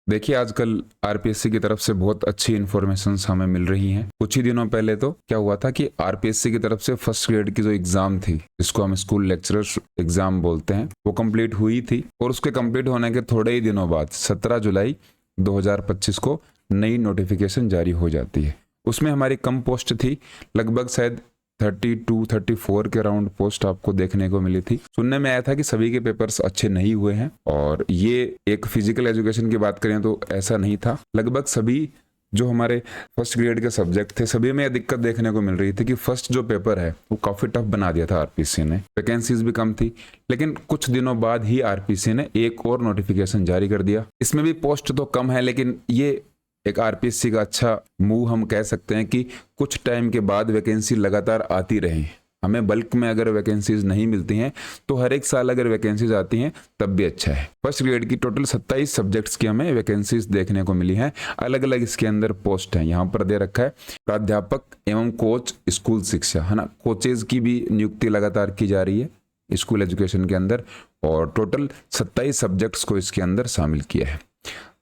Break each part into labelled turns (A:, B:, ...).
A: देखिए, आजकल आरपीएससी की तरफ से बहुत अच्छी इन्फॉर्मेशन हमें मिल रही हैं। कुछ ही दिनों पहले तो क्या हुआ था कि आरपीएससी की तरफ से फर्स्ट ग्रेड की जो एग्जाम थी, जिसको हम स्कूल लेक्चरर एग्जाम बोलते हैं, वो कंप्लीट हुई थी और उसके कंप्लीट होने के थोड़े ही दिनों बाद 17 जुलाई 2025 को नई नोटिफिकेशन जारी हो जाती है। उसमें हमारी कम पोस्ट थी, लगभग शायद 32-34 के अराउंड पोस्ट आपको देखने को मिली थी। सुनने में आया था कि सभी के पेपर्स अच्छे नहीं हुए हैं, और ये एक फिजिकल एजुकेशन की बात करें तो ऐसा नहीं था। लगभग सभी जो हमारे फर्स्ट ग्रेड के सब्जेक्ट थे, सभी में यह दिक्कत देखने को मिल रही थी कि फर्स्ट जो पेपर है वो काफी टफ बना दिया था आरपीसी ने। वैकेंसीज भी कम थी, लेकिन कुछ दिनों बाद ही आरपीसी ने एक और नोटिफिकेशन जारी कर दिया। इसमें भी पोस्ट तो कम है, लेकिन ये एक आरपीएससी का अच्छा मूव हम कह सकते हैं कि कुछ टाइम के बाद वैकेंसी लगातार आती रहे। हमें बल्क में अगर वैकेंसीज नहीं मिलती हैं तो हर एक साल अगर वैकेंसीज आती हैं तब भी अच्छा है। फर्स्ट ग्रेड की टोटल 27 सब्जेक्ट्स की हमें वैकेंसीज देखने को मिली हैं। अलग अलग इसके अंदर पोस्ट हैं। यहाँ पर दे रखा है प्राध्यापक एवं कोच स्कूल शिक्षा, है ना। कोचेज की भी नियुक्ति लगातार की जा रही है स्कूल एजुकेशन के अंदर, और टोटल 27 सब्जेक्ट्स को इसके अंदर शामिल किया है।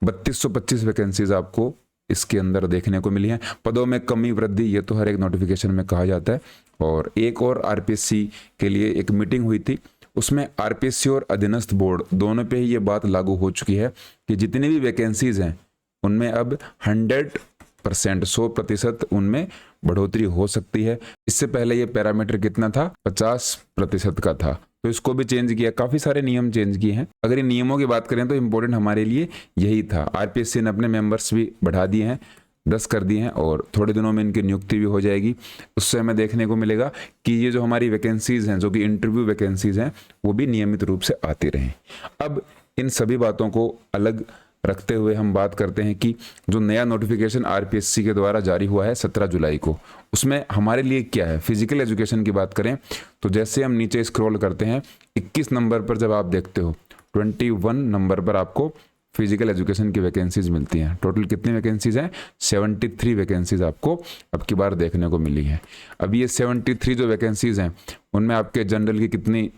A: 3225 वैकेंसीज आपको इसके अंदर देखने को मिली हैं। पदों में कमी वृद्धि ये तो हर एक नोटिफिकेशन में कहा जाता है। और एक और आरपीएससी के लिए एक मीटिंग हुई थी, उसमें आरपीएससी और अधीनस्थ बोर्ड दोनों पे ही ये बात लागू हो चुकी है कि जितनी भी वैकेंसीज हैं उनमें अब 100% उनमें बढ़ोतरी हो सकती है। इससे पहले ये पैरामीटर कितना था, 50% का था, तो इसको भी चेंज किया। काफी सारे नियम चेंज किए हैं। अगर इन नियमों की बात करें तो इम्पोर्टेंट हमारे लिए यही था। आरपीएससी ने अपने मेंबर्स भी बढ़ा दिए हैं, 10 कर दिए हैं, और थोड़े दिनों में इनकी नियुक्ति भी हो जाएगी। उससे हमें देखने को मिलेगा कि ये जो हमारी वैकेंसीज हैं, जो कि इंटरव्यू वैकेंसीज हैं, वो भी नियमित रूप से आती रहें। अब इन सभी बातों को अलग रखते हुए हम बात करते हैं कि जो नया नोटिफिकेशन आरपीएससी के द्वारा जारी हुआ है 17 जुलाई को, उसमें हमारे लिए क्या है। फिजिकल एजुकेशन की बात करें तो जैसे हम नीचे स्क्रॉल करते हैं, 21 नंबर पर जब आप देखते हो, 21 नंबर पर आपको फिजिकल एजुकेशन की वैकेंसीज मिलती हैं। टोटल कितनी वैकेंसीज हैं, 73 वैकेंसीज आपको अब की बार देखने को मिली है। अब ये 73 जो वैकेंसीज हैं उनमें आपके जनरल की कितनी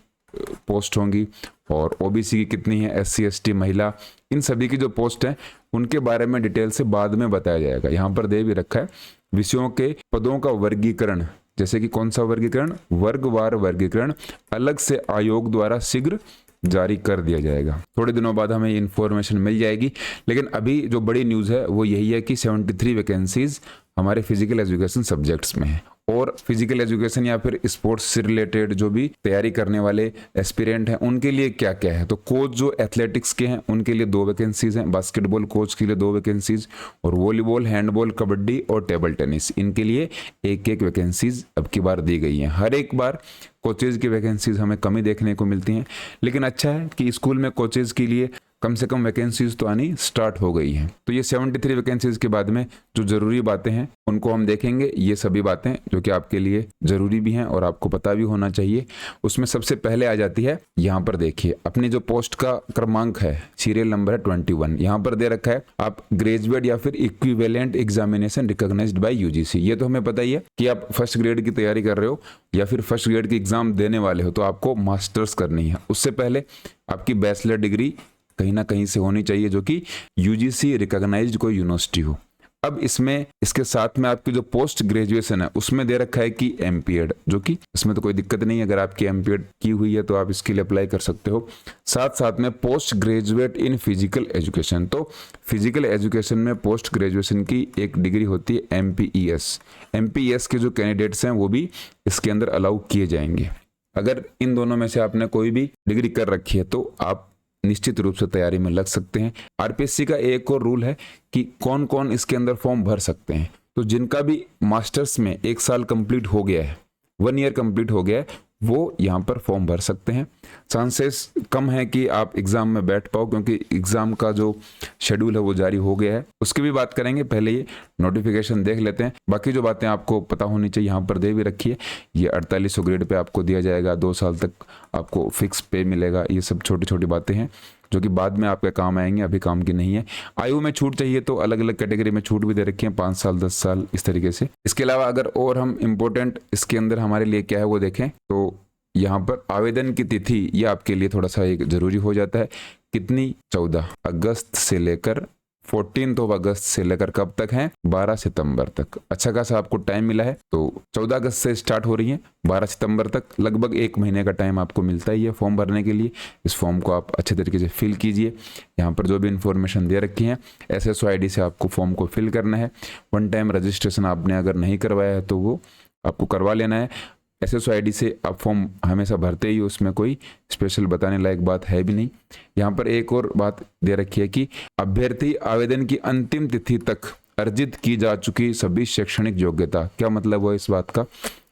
A: पोस्ट होंगी और ओबीसी की कितनी है, एससी एसटी महिला, इन सभी की जो पोस्ट है उनके बारे में डिटेल से बाद में बताया जाएगा। यहाँ पर दे भी रखा है विषयों के पदों का वर्गीकरण, जैसे कि कौन सा वर्गीकरण, वर्गवार वर्गीकरण अलग से आयोग द्वारा शीघ्र जारी कर दिया जाएगा। थोड़े दिनों बाद हमें इंफॉर्मेशन मिल जाएगी, लेकिन अभी जो बड़ी न्यूज़ है वो यही है कि 73 वैकेंसीज हमारे फिजिकल एजुकेशन सब्जेक्ट्स में है। और फिजिकल एजुकेशन या फिर स्पोर्ट्स से रिलेटेड जो भी तैयारी करने वाले एस्पिरेंट हैं उनके लिए क्या क्या है, तो कोच जो एथलेटिक्स के हैं उनके लिए 2 वैकेंसीज हैं, बास्केटबॉल कोच के लिए 2 वैकेंसीज, और वॉलीबॉल, हैंडबॉल, कबड्डी और टेबल टेनिस, इनके लिए एक एक वैकेंसीज अब की बार दी गई हैं। हर एक बार कोचेज की वैकेंसीज हमें कमी देखने को मिलती हैं, लेकिन अच्छा है कि स्कूल में कोचेज के लिए कम से कम वैकेंसीज तो आनी स्टार्ट हो गई हैं। तो ये 73 वैकेंसीज के बाद में जो जरूरी बातें हैं उनको हम देखेंगे। ये सभी बातें जो कि आपके लिए जरूरी भी हैं और आपको पता भी होना चाहिए। उसमें सबसे पहले आ जाती है, यहाँ पर देखिए अपनी जो पोस्ट का क्रमांक है, सीरियल नंबर है 21। यहाँ पर दे रखा है आप ग्रेजुएट या फिर equivalent examination recognized by UGC. ये तो हमें पता ही है कि आप फर्स्ट ग्रेड की तैयारी कर रहे हो या फिर फर्स्ट ग्रेड की एग्जाम देने वाले हो तो आपको मास्टर्स करनी है। उससे पहले आपकी बैचलर डिग्री कहीं ना कहीं से होनी चाहिए जो कि यूजीसी रिकॉग्नाइज्ड कोई यूनिवर्सिटी हो। अब इसमें इसके साथ में आपकी जो पोस्ट ग्रेजुएशन है उसमें दे रखा है कि एमपीएड, जो कि इसमें तो कोई दिक्कत नहीं है। अगर आपकी एमपीएड की हुई है तो आप इसके लिए अप्लाई कर सकते हो। साथ साथ में post graduate in physical education, तो फिजिकल एजुकेशन में पोस्ट ग्रेजुएशन की एक डिग्री होती है एमपीईएस। एमपीईएस के जो कैंडिडेट्स हैं वो भी इसके अंदर अलाउ किए जाएंगे। अगर इन दोनों में से आपने कोई भी डिग्री कर रखी है तो आप निश्चित रूप से तैयारी में लग सकते हैं। आरपीएससी का एक और रूल है कि कौन कौन इसके अंदर फॉर्म भर सकते हैं। तो जिनका भी मास्टर्स में 1 साल कंप्लीट हो गया है, 1 ईयर कंप्लीट हो गया है, वो यहाँ पर फॉर्म भर सकते हैं। चांसेस कम है कि आप एग्जाम में बैठ पाओ, क्योंकि एग्जाम का जो शेड्यूल है वो जारी हो गया है। उसकी भी बात करेंगे, पहले ये नोटिफिकेशन देख लेते हैं। बाकी जो बातें आपको पता होनी चाहिए यहाँ पर दे भी रखी है। ये 4800 ग्रेड पे आपको दिया जाएगा, 2 साल तक आपको फिक्स पे मिलेगा। ये सब छोटी छोटी बातें हैं जो कि बाद में आपके काम आएंगे, अभी काम की नहीं है। आयु में छूट चाहिए तो अलग अलग कैटेगरी में छूट भी दे रखी है, 5 साल 10 साल इस तरीके से। इसके अलावा अगर और हम इम्पोर्टेंट इसके अंदर हमारे लिए क्या है वो देखें तो यहाँ पर आवेदन की तिथि ये आपके लिए थोड़ा सा एक जरूरी हो जाता है। कितनी, 14 अगस्त से लेकर 14 अगस्त से लेकर कब तक है, 12 सितंबर तक। अच्छा खासा आपको टाइम मिला है। तो 14 अगस्त से स्टार्ट हो रही है, 12 सितंबर तक लगभग 1 महीने का टाइम आपको मिलता ही है फॉर्म भरने के लिए। इस फॉर्म को आप अच्छे तरीके से फिल कीजिए। यहाँ पर जो भी इन्फॉर्मेशन दे रखी है SSO ID से आपको फॉर्म को फिल करना है। 1 टाइम रजिस्ट्रेशन आपने अगर नहीं करवाया है तो वो आपको करवा लेना है। SSO ID से आप फॉर्म हमेशा भरते ही, उसमें कोई स्पेशल बताने लायक बात है भी नहीं। यहाँ पर एक और बात दे रखी है कि अभ्यर्थी आवेदन की अंतिम तिथि तक अर्जित की जा चुकी सभी शैक्षणिक योग्यता। क्या मतलब हुआ इस बात का?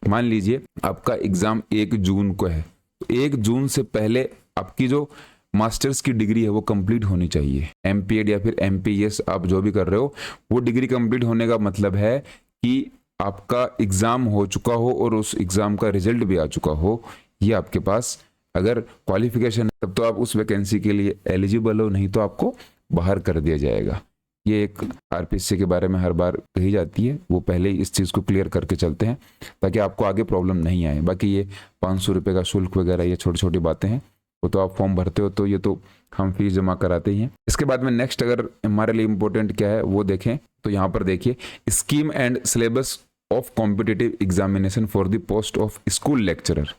A: मान लीजिए आपका एग्जाम 1 जून को है, तो 1 जून से पहले आपकी जो मास्टर्स की डिग्री है वो कंप्लीट होनी चाहिए। MPEd या फिर MPES आप जो भी कर रहे हो, वो डिग्री कंप्लीट होने का मतलब है कि आपका एग्जाम हो चुका हो और उस एग्जाम का रिजल्ट भी आ चुका हो। ये आपके पास अगर क्वालिफिकेशन है तब तो आप उस वैकेंसी के लिए एलिजिबल हो, नहीं तो आपको बाहर कर दिया जाएगा। ये एक RPSC के बारे में हर बार कही जाती है, वो पहले ही इस चीज़ को क्लियर करके चलते हैं ताकि आपको आगे प्रॉब्लम नहीं आए। बाकी ये 500 रुपये का शुल्क वगैरह ये छोटी छोटी बातें हैं, वो तो आप फॉर्म भरते हो तो ये तो हम फीस जमा कराते ही हैं। इसके बाद में नेक्स्ट अगर हमारे लिए इम्पोर्टेंट क्या है वो देखें तो यहाँ पर देखिए, scheme and syllabus of competitive examination for the post of school lecturer.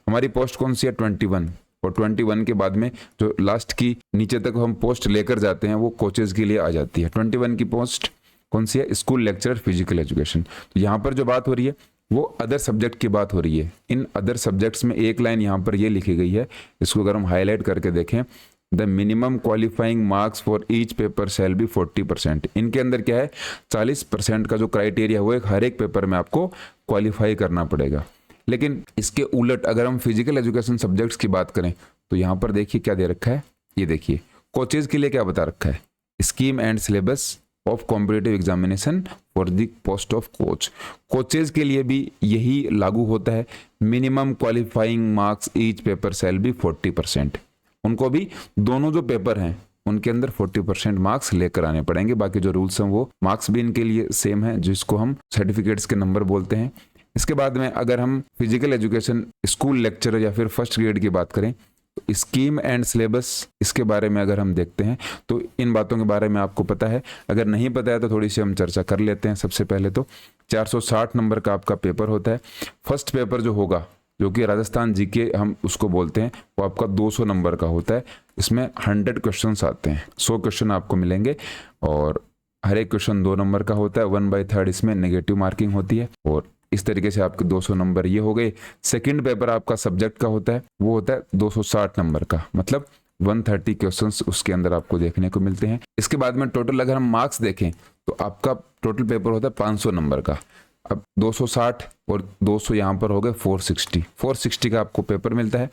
A: हमारी पोस्ट कौन सी है? 21। और 21 के बाद में जो लास्ट की नीचे तक हम पोस्ट लेकर जाते हैं वो कोचेज के लिए आ जाती है। 21 की पोस्ट कौन सी है? School lecturer physical education. तो यहाँ पर जो बात हो रही है वो अदर सब्जेक्ट की बात हो रही है। इन अदर सब्जेक्ट्स में एक लाइन यहाँ पर ये लिखी गई है, इसको अगर हम हाईलाइट करके देखें, the minimum qualifying marks for each paper shall be 40%। इनके अंदर क्या है, 40% का जो क्राइटेरिया वो हर एक पेपर में आपको क्वालिफाई करना पड़ेगा। लेकिन इसके उलट अगर हम फिजिकल एजुकेशन सब्जेक्ट्स की बात करें तो यहाँ पर देखिए क्या दे रखा है, ये देखिए कोचेज के लिए क्या बता रखा है, scheme and syllabus of competitive examination for the post of coach. Coaches के लिए भी यही लागू होता है, minimum qualifying marks each paper shall be 40%। उनको भी दोनों जो पेपर हैं उनके अंदर 40% मार्क्स लेकर आने पड़ेंगे। बाकी जो रूल्स हैं वो मार्क्स भी इनके लिए सेम है, जिसको हम सर्टिफिकेट्स के नंबर बोलते हैं। इसके बाद में अगर हम फिजिकल एजुकेशन स्कूल लेक्चरर या फिर फर्स्ट ग्रेड की बात करें तो स्कीम एंड सिलेबस, इसके बारे में अगर हम देखते हैं तो इन बातों के बारे में आपको पता है। अगर नहीं पता है तो थोड़ी सी हम चर्चा कर लेते हैं। सबसे पहले तो 460 नंबर का आपका पेपर होता है। फर्स्ट पेपर जो होगा, जो कि राजस्थान GK हम उसको बोलते हैं, वो आपका 200 नंबर का होता है। इसमें 100 क्वेश्चंस आते हैं, 100 क्वेश्चन आपको मिलेंगे और हर एक क्वेश्चन 2 नंबर का होता है। 1/3 इसमें नेगेटिव मार्किंग होती है और इस तरीके से आपके 200 नंबर ये हो गए। सेकंड पेपर आपका सब्जेक्ट का होता है, वो होता है 260 नंबर का, मतलब 130 क्वेश्चंस उसके अंदर आपको देखने को मिलते हैं। इसके बाद में टोटल अगर हम मार्क्स देखें तो आपका टोटल पेपर होता है 500 नंबर का। अब 260 और 200 यहाँ पर हो गए 460 का आपको पेपर मिलता है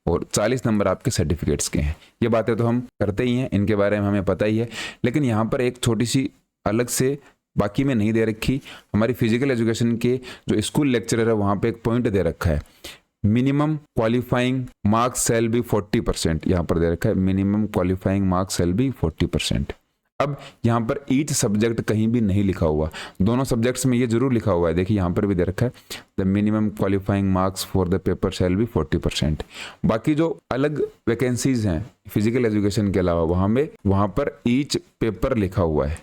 A: और 40 नंबर आपके सर्टिफिकेट्स के हैं। ये बातें तो हम करते ही हैं, इनके बारे में हमें पता ही है। लेकिन यहाँ पर एक छोटी सी अलग से बाकी में नहीं दे रखी, हमारी फिजिकल एजुकेशन के जो स्कूल लेक्चरर है वहाँ पे एक पॉइंट दे रखा है, minimum qualifying marks shall be 40%। यहाँ पर दे रखा है minimum qualifying marks shall be 40%। अब यहाँ पर ईच सब्जेक्ट कहीं भी नहीं लिखा हुआ, दोनों सब्जेक्ट्स में ये जरूर लिखा हुआ है, देखिए यहाँ पर भी दे रखा है the minimum qualifying marks for the paper shall be 40%। बाकी जो अलग वैकेंसीज हैं फिजिकल एजुकेशन के अलावा वहाँ पर ईच पेपर लिखा हुआ है।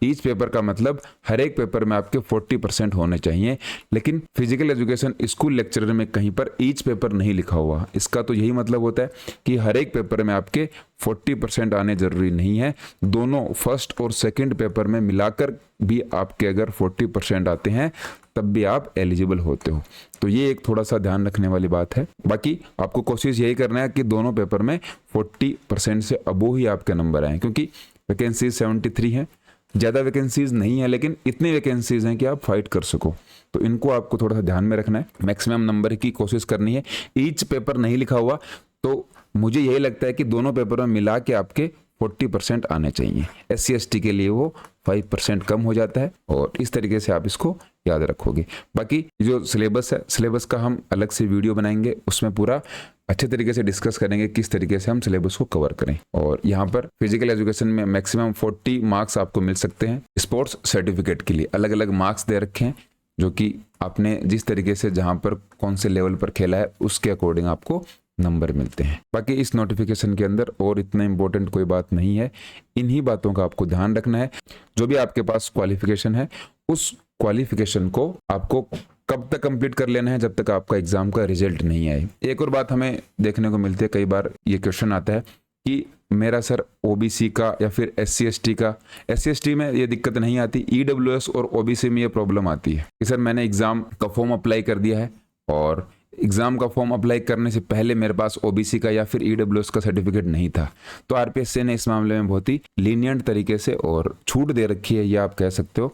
A: ईच पेपर का मतलब हर एक पेपर में आपके 40% होने चाहिए, लेकिन फिजिकल एजुकेशन स्कूल लेक्चरर में कहीं पर ईच पेपर नहीं लिखा हुआ। इसका तो यही मतलब होता है कि हर एक पेपर में आपके 40% आने जरूरी नहीं है, दोनों फर्स्ट और सेकंड पेपर में मिलाकर भी आपके अगर 40% आते हैं तब भी आप एलिजिबल होते हो। तो ये एक थोड़ा सा ध्यान रखने वाली बात है। बाकी आपको कोशिश यही करना है कि दोनों पेपर में 40% से अबो ही आपके नंबर आए, क्योंकि वैकेंसीज 73 हैं, ज़्यादा वैकेंसीज नहीं है, लेकिन इतनी वैकेंसीज हैं कि आप फाइट कर सको। तो इनको आपको थोड़ा सा ध्यान में रखना है, मैक्सिमम नंबर की कोशिश करनी है। ईच पेपर नहीं लिखा हुआ तो मुझे यही लगता है कि दोनों पेपर में मिला के आपके 40% आने चाहिए। SC ST के लिए वो 5% कम हो जाता है और इस तरीके से आप इसको याद रखोगे। बाकी जो सिलेबस है, सिलेबस का हम अलग से वीडियो बनाएंगे, उसमें पूरा अच्छे तरीके से डिस्कस करेंगे किस तरीके से हम सिलेबस को कवर करें। और यहाँ पर फिजिकल एजुकेशन में मैक्सिमम 40 मार्क्स आपको मिल सकते हैं। स्पोर्ट्स सर्टिफिकेट के लिए अलग अलग मार्क्स दे रखे हैं, जो कि आपने जिस तरीके से जहाँ पर कौन से लेवल पर खेला है उसके अकॉर्डिंग आपको नंबर मिलते हैं। बाकी इस नोटिफिकेशन के अंदर और इतना इंपॉर्टेंट कोई बात नहीं है, इन्हीं बातों का आपको ध्यान रखना है। जो भी आपके पास क्वालिफिकेशन है उस क्वालिफिकेशन को आपको कब तक कंप्लीट कर लेना है, जब तक आपका एग्जाम का रिजल्ट नहीं आए। एक और बात हमें देखने को मिलती है, कई बार ये क्वेश्चन आता है कि मेरा सर ओबीसी का या फिर SC ST का, SC ST में ये दिक्कत नहीं आती, EWS और OBC में ये प्रॉब्लम आती है कि सर मैंने एग्जाम का फॉर्म अप्लाई कर दिया है और एग्जाम का फॉर्म अप्लाई करने से पहले मेरे पास OBC का या फिर EWS का सर्टिफिकेट नहीं था। तो RPSC ने इस मामले में बहुत ही लीनियंट तरीके से और छूट दे रखी है, या आप कह सकते हो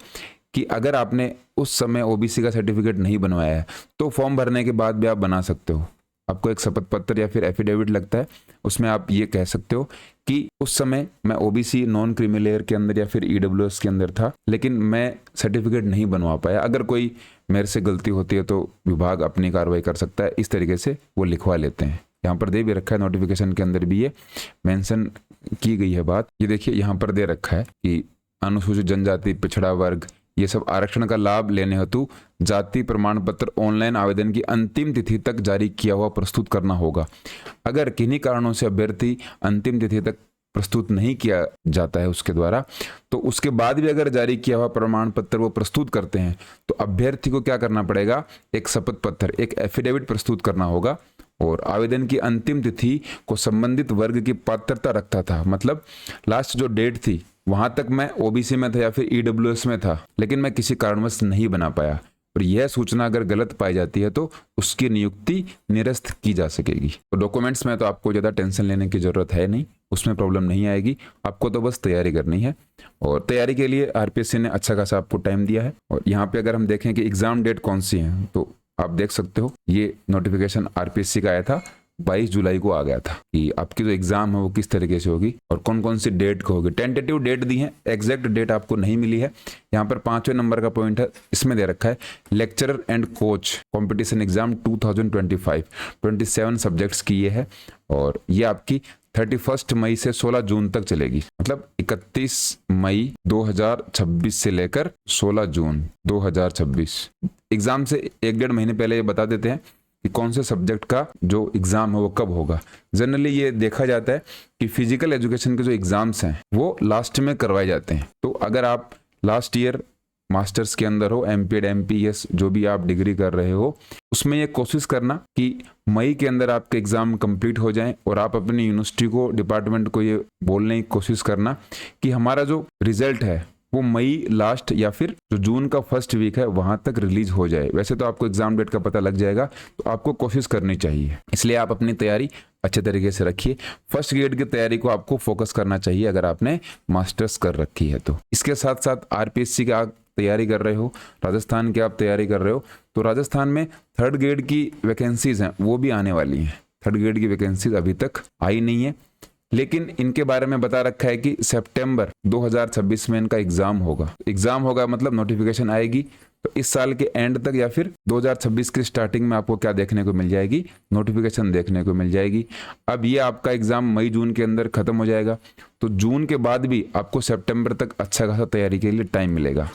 A: कि अगर आपने उस समय OBC का सर्टिफिकेट नहीं बनवाया है तो फॉर्म भरने के बाद भी आप बना सकते हो। आपको एक शपथ पत्र या फिर एफिडेविट लगता है, उसमें आप ये कह सकते हो कि उस समय मैं OBC नॉन क्रीमी लेयर के अंदर या फिर EWS के अंदर था, लेकिन मैं सर्टिफिकेट नहीं बनवा पाया। अगर कोई मेरे से गलती होती है तो विभाग अपनी कार्रवाई कर सकता है, इस तरीके से वो लिखवा लेते हैं। यहाँ पर दे भी रखा है, नोटिफिकेशन के अंदर भी ये मेंशन की गई है बात। ये देखिए यहाँ पर दे रखा है कि अनुसूचित जनजाति, पिछड़ा वर्ग, ये सब आरक्षण का लाभ लेने हेतु जाति प्रमाण पत्र ऑनलाइन आवेदन की अंतिम तिथि तक जारी किया हुआ प्रस्तुत करना होगा। अगर किन्हीं कारणों से अभ्यर्थी अंतिम तिथि तक प्रस्तुत नहीं किया जाता है उसके द्वारा, तो उसके बाद भी अगर जारी किया हुआ प्रमाण पत्र वो प्रस्तुत करते हैं तो अभ्यर्थी को क्या करना पड़ेगा, एक शपथ पत्र, एक एफिडेविट प्रस्तुत करना होगा। और आवेदन की अंतिम तिथि को संबंधित वर्ग की पात्रता रखता था, मतलब लास्ट जो डेट थी वहां तक मैं OBC में था या फिर EWS में था, लेकिन मैं किसी कारणवश नहीं बना पाया और यह सूचना अगर गलत पाई जाती है तो उसकी नियुक्ति निरस्त की जा सकेगी। तो डॉक्यूमेंट्स में तो आपको ज़्यादा टेंशन लेने की जरूरत है नहीं, उसमें प्रॉब्लम नहीं आएगी, आपको तो बस तैयारी करनी है। और तैयारी के लिए RPSC ने अच्छा खासा आपको टाइम दिया है। और यहाँ पे अगर हम देखें कि एग्जाम डेट कौन सी है तो आप देख सकते हो, ये नोटिफिकेशन RPSC का आया था 22 जुलाई को आ गया था कि आपकी जो एग्जाम है वो किस तरीके से होगी और कौन कौन सी डेट को होगी। टेंटेटिव डेट दी है, एग्जैक्ट डेट आपको नहीं मिली है। यहाँ पर 5वें नंबर का पॉइंट है, इसमें दे रखा है lecturer and coach competition exam 2025, 27 subjects की ये है और ये आपकी 31 मई से 16 जून तक चलेगी, मतलब 31 मई 2026 से लेकर 16 जून 2026। एग्जाम से 1-1.5 महीने पहले ये बता देते हैं कि कौन से सब्जेक्ट का जो एग्जाम है वो कब होगा। जनरली ये देखा जाता है कि फिजिकल एजुकेशन के जो एग्जाम्स हैं वो लास्ट में करवाए जाते हैं। तो अगर आप लास्ट ईयर मास्टर्स के अंदर हो, MPEd MPS जो भी आप डिग्री कर रहे हो, उसमें ये कोशिश करना कि मई के अंदर आपके एग्जाम कंप्लीट हो जाएं और आप अपनी यूनिवर्सिटी को, डिपार्टमेंट को ये बोलने की कोशिश करना कि हमारा जो रिजल्ट है वो मई लास्ट या फिर जो जून का फर्स्ट वीक है वहां तक रिलीज हो जाए। वैसे तो आपको एग्जाम डेट का पता लग जाएगा, तो आपको कोशिश करनी चाहिए। इसलिए आप अपनी तैयारी अच्छे तरीके से रखिए। फर्स्ट ग्रेड की तैयारी को आपको फोकस करना चाहिए अगर आपने मास्टर्स कर रखी है तो। इसके साथ साथ RPSC की आप तैयारी कर रहे हो, राजस्थान की आप तैयारी कर रहे हो, तो राजस्थान में 3rd ग्रेड की वैकेंसीज हैं वो भी आने वाली हैं। 3rd ग्रेड की वैकेंसीज अभी तक आई नहीं है, लेकिन इनके बारे में बता रखा है कि सितंबर 2026 में इनका एग्जाम होगा मतलब नोटिफिकेशन आएगी तो इस साल के एंड तक या फिर 2026 की स्टार्टिंग में आपको क्या देखने को मिल जाएगी, नोटिफिकेशन देखने को मिल जाएगी। अब ये आपका एग्जाम मई जून के अंदर खत्म हो जाएगा, तो जून के बाद भी आपको सितंबर तक अच्छा खासा तैयारी के लिए टाइम मिलेगा।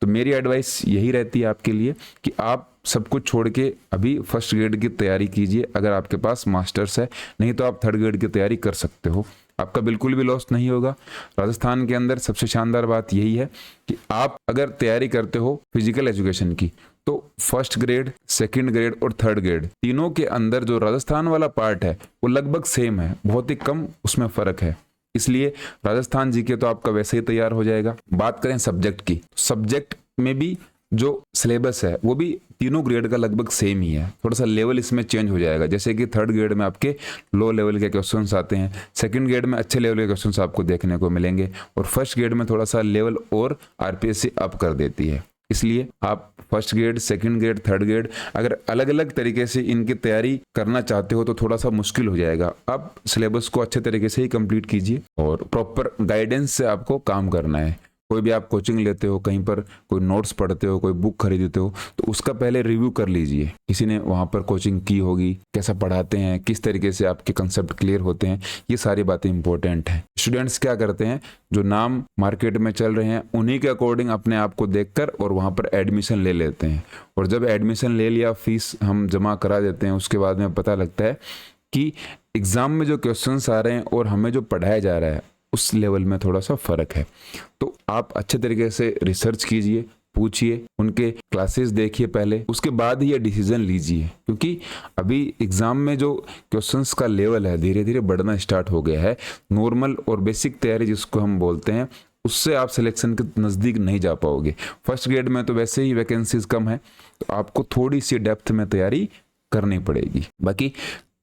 A: तो मेरी एडवाइस यही रहती है आपके लिए कि आप सब कुछ छोड़ के अभी फर्स्ट ग्रेड की तैयारी कीजिए अगर आपके पास मास्टर्स है, नहीं तो आप 3rd ग्रेड की तैयारी कर सकते हो, आपका बिल्कुल भी लॉस नहीं होगा। राजस्थान के अंदर सबसे शानदार बात यही है कि आप अगर तैयारी करते हो फिजिकल एजुकेशन की तो 1st ग्रेड, 2nd ग्रेड और 3rd ग्रेड तीनों के अंदर जो राजस्थान वाला पार्ट है वो लगभग सेम है, बहुत ही कम उसमें फर्क है। इसलिए राजस्थान जीके तो आपका वैसे ही तैयार हो जाएगा। बात करें सब्जेक्ट की, सब्जेक्ट में भी जो सिलेबस है वो भी तीनों ग्रेड का लगभग सेम ही है, थोड़ा सा लेवल इसमें चेंज हो जाएगा। जैसे कि 3rd ग्रेड में आपके लो लेवल के क्वेश्चंस आते हैं, 2nd ग्रेड में अच्छे लेवल के क्वेश्चंस आपको देखने को मिलेंगे और 1st ग्रेड में थोड़ा सा लेवल और RPSC अप कर देती है। इसलिए आप 1st grade, 2nd grade, 3rd grade अगर अलग अलग तरीके से इनकी तैयारी करना चाहते हो तो थोड़ा सा मुश्किल हो जाएगा। आप सिलेबस को अच्छे तरीके से ही कंप्लीट कीजिए और प्रॉपर गाइडेंस से आपको काम करना है। कोई भी आप कोचिंग लेते हो, कहीं पर कोई नोट्स पढ़ते हो, कोई बुक खरीदते हो, तो उसका पहले रिव्यू कर लीजिए। किसी ने वहाँ पर कोचिंग की होगी, कैसा पढ़ाते हैं, किस तरीके से आपके कंसेप्ट क्लियर होते हैं, ये सारी बातें इंपॉर्टेंट हैं। स्टूडेंट्स क्या करते हैं, जो नाम मार्केट में चल रहे हैं उन्हीं के अकॉर्डिंग अपने आप को देखकर और वहाँ पर एडमिशन ले लेते हैं और जब एडमिशन ले लिया, फीस हम जमा करा देते हैं, उसके बाद में पता लगता है कि एग्ज़ाम में जो क्वेश्चंस आ रहे हैं और हमें जो पढ़ाया जा रहा है उस लेवल में थोड़ा सा फ़र्क है। तो आप अच्छे तरीके से रिसर्च कीजिए, पूछिए, उनके क्लासेस देखिए पहले, उसके बाद ही ये डिसीजन लीजिए, क्योंकि अभी एग्ज़ाम में जो क्वेश्चंस का लेवल है धीरे धीरे बढ़ना स्टार्ट हो गया है। नॉर्मल और बेसिक तैयारी जिसको हम बोलते हैं, उससे आप सिलेक्शन के नज़दीक नहीं जा पाओगे। फर्स्ट ग्रेड में तो वैसे ही वैकेंसीज कम है, तो आपको थोड़ी सी डेप्थ में तैयारी करनी पड़ेगी। बाकी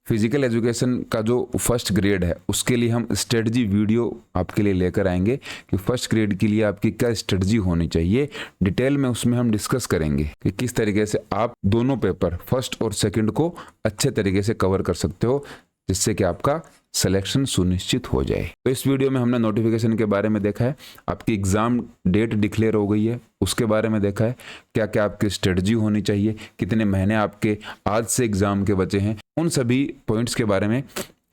A: फिजिकल एजुकेशन का जो फर्स्ट ग्रेड है उसके लिए हम स्ट्रेटजी वीडियो आपके लिए लेकर आएंगे कि फर्स्ट ग्रेड के लिए आपकी क्या स्ट्रेटजी होनी चाहिए। डिटेल में उसमें हम डिस्कस करेंगे कि किस तरीके से आप दोनों पेपर फर्स्ट और सेकंड को अच्छे तरीके से कवर कर सकते हो, जिससे कि आपका सिलेक्शन सुनिश्चित हो जाए। तो इस वीडियो में हमने नोटिफिकेशन के बारे में देखा है, आपकी एग्ज़ाम डेट डिक्लेयर हो गई है उसके बारे में देखा है, क्या क्या आपकी स्ट्रेटजी होनी चाहिए, कितने महीने आपके आज से एग्ज़ाम के बचे हैं, उन सभी पॉइंट्स के बारे में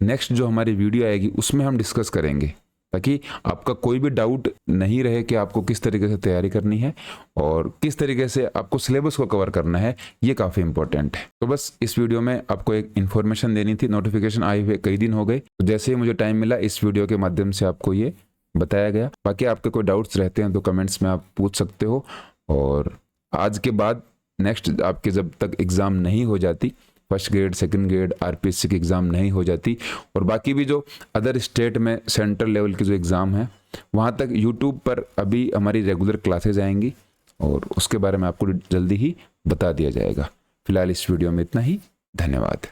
A: नेक्स्ट जो हमारी वीडियो आएगी उसमें हम डिस्कस करेंगे, ताकि आपका कोई भी डाउट नहीं रहे कि आपको किस तरीके से तैयारी करनी है और किस तरीके से आपको सिलेबस को कवर करना है। ये काफ़ी इंपॉर्टेंट है। तो बस इस वीडियो में आपको एक इन्फॉर्मेशन देनी थी। नोटिफिकेशन आए हुए कई दिन हो गए, तो जैसे ही मुझे टाइम मिला इस वीडियो के माध्यम से आपको ये बताया गया। बाकी आपके कोई डाउट्स रहते हैं तो कमेंट्स में आप पूछ सकते हो, और आज के बाद नेक्स्ट आपके जब तक एग्ज़ाम नहीं हो जाती, first grade second grade RPSC की एग्ज़ाम नहीं हो जाती, और बाकी भी जो अदर स्टेट में सेंट्रल लेवल की जो एग्ज़ाम है वहाँ तक यूट्यूब पर अभी हमारी रेगुलर क्लासेज आएंगी और उसके बारे में आपको जल्दी ही बता दिया जाएगा। फिलहाल इस वीडियो में इतना ही। धन्यवाद।